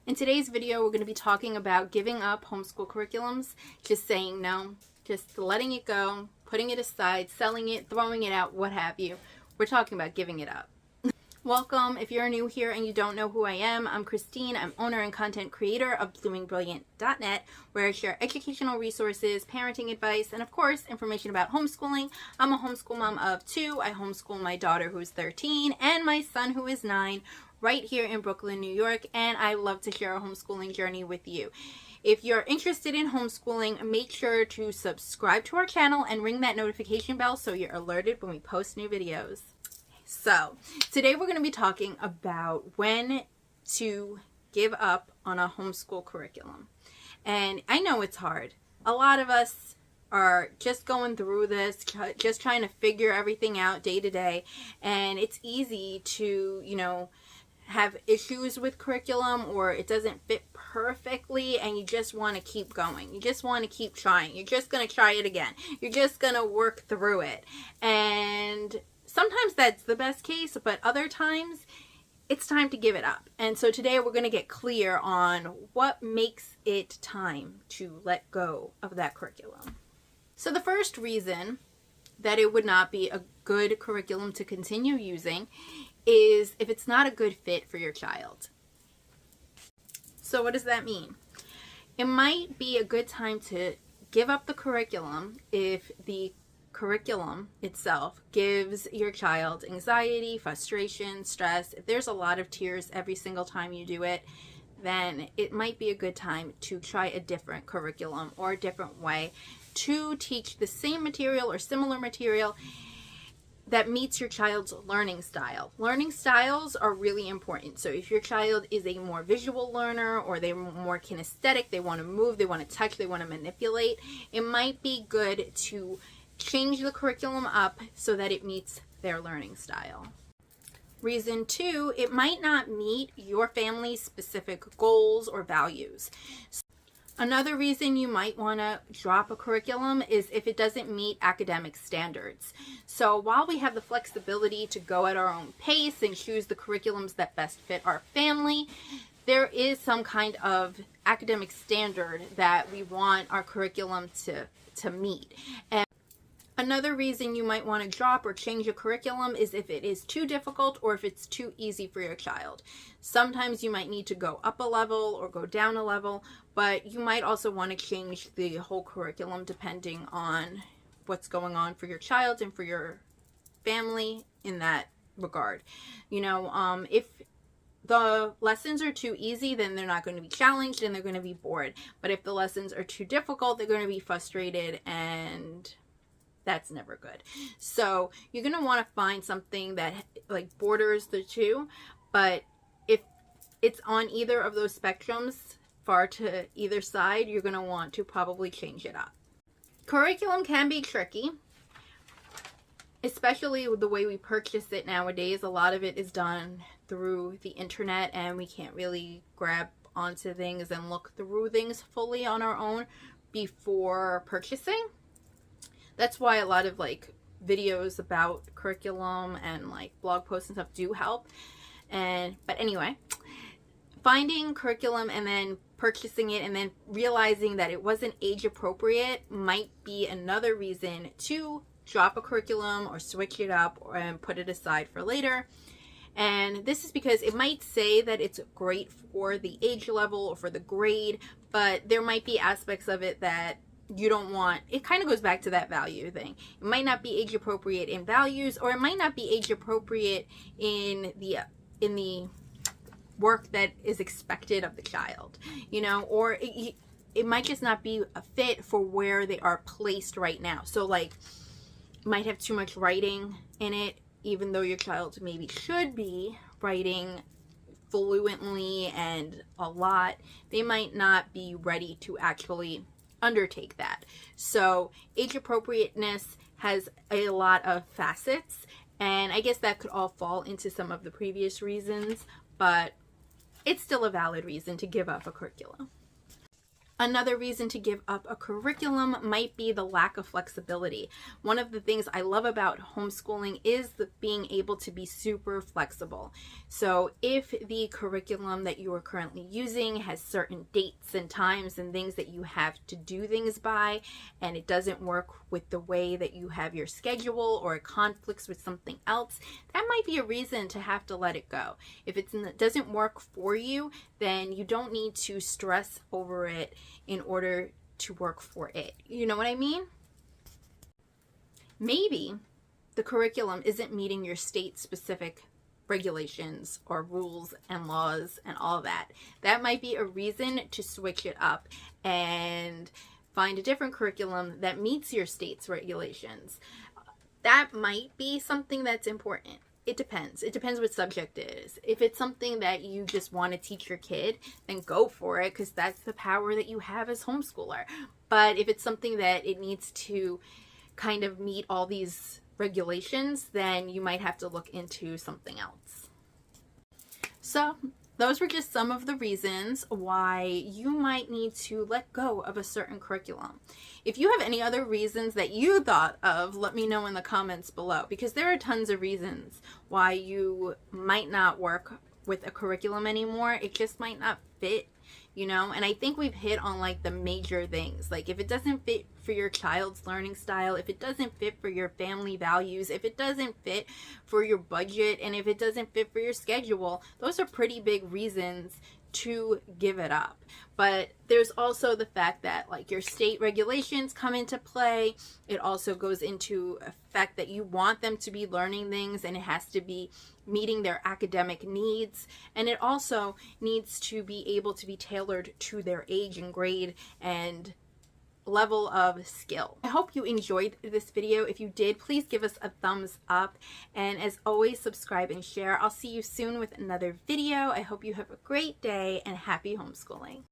In today's video, we're going to be talking about giving up homeschool curriculums, just saying no, just letting it go, putting it aside, selling it, throwing it out, what have you. We're talking about giving it up. Welcome. If you're new here and you don't know who I am, I'm Christine. I'm owner and content creator of bloomingbrilliant.net, where I share educational resources, parenting advice, and of course, information about homeschooling. I'm a homeschool mom of 2. I homeschool my daughter who's 13 and my son who is 9 right here in Brooklyn, New York, and I love to share a homeschooling journey with you. If you're interested in homeschooling, make sure to subscribe to our channel and ring that notification bell so you're alerted when we post new videos. So, today we're going to be talking about when to give up on a homeschool curriculum. And I know it's hard. A lot of us are just going through this, just trying to figure everything out day to day. And it's easy to, have issues with curriculum, or it doesn't fit perfectly and you just want to keep going. You just want to keep trying. You're just going to try it again. You're just going to work through it. And sometimes that's the best case, but other times it's time to give it up. And so today we're going to get clear on what makes it time to let go of that curriculum. So the first reason that it would not be a good curriculum to continue using is if it's not a good fit for your child. So what does that mean? It might be a good time to give up the curriculum if the curriculum itself gives your child anxiety, frustration, stress. If there's a lot of tears every single time you do it, then it might be a good time to try a different curriculum or a different way to teach the same material or similar material that meets your child's learning style. Learning styles are really important. So if your child is a more visual learner, or they're more kinesthetic, they want to move, they want to touch, they want to manipulate, it might be good to change the curriculum up so that it meets their learning style. Reason 2, it might not meet your family's specific goals or values. Another reason you might want to drop a curriculum is if it doesn't meet academic standards. So while we have the flexibility to go at our own pace and choose the curriculums that best fit our family, there is some kind of academic standard that we want our curriculum to meet. And another reason you might want to drop or change a curriculum is if it is too difficult or if it's too easy for your child. Sometimes you might need to go up a level or go down a level, but you might also want to change the whole curriculum depending on what's going on for your child and for your family in that regard. If the lessons are too easy, then they're not going to be challenged and they're going to be bored. But if the lessons are too difficult, they're going to be frustrated, and that's never good. So you're going to want to find something that like borders the two, but if it's on either of those spectrums, far to either side, you're going to want to probably change it up. Curriculum can be tricky, especially with the way we purchase it nowadays. A lot of it is done through the internet, and we can't really grab onto things and look through things fully on our own before purchasing. That's why a lot of videos about curriculum and blog posts and stuff do help. But anyway, finding curriculum and then purchasing it and then realizing that it wasn't age appropriate might be another reason to drop a curriculum or switch it up and put it aside for later. And this is because it might say that it's great for the age level or for the grade, but there might be aspects of it that you don't want. It kind of goes back to that value thing. It might not be age appropriate in values, or it might not be age appropriate in the work that is expected of the child, or it might just not be a fit for where they are placed right now. So it might have too much writing in it, even though your child maybe should be writing fluently and a lot. They might not be ready to actually undertake that. So age appropriateness has a lot of facets, and I guess that could all fall into some of the previous reasons, but it's still a valid reason to give up a curriculum. Another reason to give up a curriculum might be the lack of flexibility. One of the things I love about homeschooling is being able to be super flexible. So if the curriculum that you are currently using has certain dates and times and things that you have to do things by, and it doesn't work with the way that you have your schedule, or it conflicts with something else, that might be a reason to have to let it go. If it doesn't work for you, then you don't need to stress over it in order to work for it. You know what I mean? Maybe the curriculum isn't meeting your state-specific regulations or rules and laws and all that. That might be a reason to switch it up and find a different curriculum that meets your state's regulations. That might be something that's important. It depends. It depends what subject it is. If it's something that you just want to teach your kid, then go for it, because that's the power that you have as homeschooler. But if it's something that it needs to kind of meet all these regulations, then you might have to look into something else. So those were just some of the reasons why you might need to let go of a certain curriculum. If you have any other reasons that you thought of, let me know in the comments below, because there are tons of reasons why you might not work with a curriculum anymore. It just might not fit, you know? And I think we've hit on like the major things. Like if it doesn't fit for your child's learning style, if it doesn't fit for your family values, if it doesn't fit for your budget, and if it doesn't fit for your schedule, those are pretty big reasons to give it up. But there's also the fact that like your state regulations come into play. It also goes into effect that you want them to be learning things, and it has to be meeting their academic needs, and it also needs to be able to be tailored to their age and grade and level of skill. I hope you enjoyed this video. If you did, please give us a thumbs up, and as always, subscribe and share. I'll see you soon with another video. I hope you have a great day and happy homeschooling.